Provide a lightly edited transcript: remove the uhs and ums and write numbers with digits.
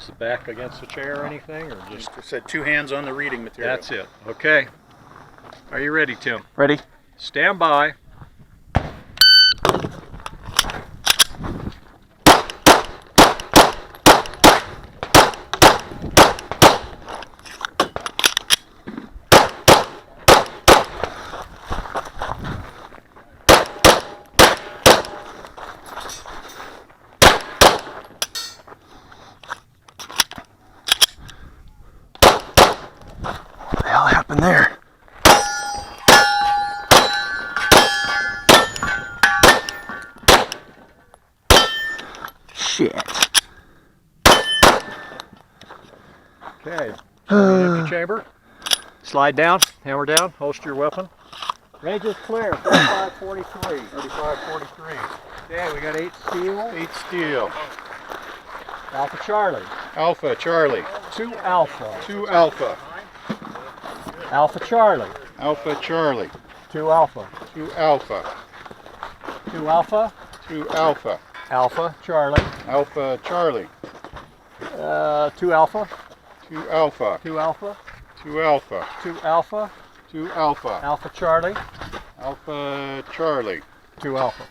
Is the back against the chair or anything, or just? Just said 2 hands on the reading material. That's it. Okay. Are you ready, Tim? Ready? Stand by. What the hell happened there? Shit. Okay. Empty chamber. Slide down. Hammer down. Holster your weapon. Range is clear. 35-43. 35-43. Okay, we got 8 steel. 8 steel. Alpha Charlie. Alpha Charlie. 2 Alpha. 2 Alpha. Alpha Charlie. Alpha Charlie. 2 Alpha. 2 Alpha. 2 Alpha. 2 Alpha. Alpha Charlie. Alpha Charlie. 2 Alpha. 2 Alpha. 2 Alpha. 2 Alpha. 2 Alpha. 2 Alpha. Alpha Charlie. Alpha Charlie. 2 Alpha.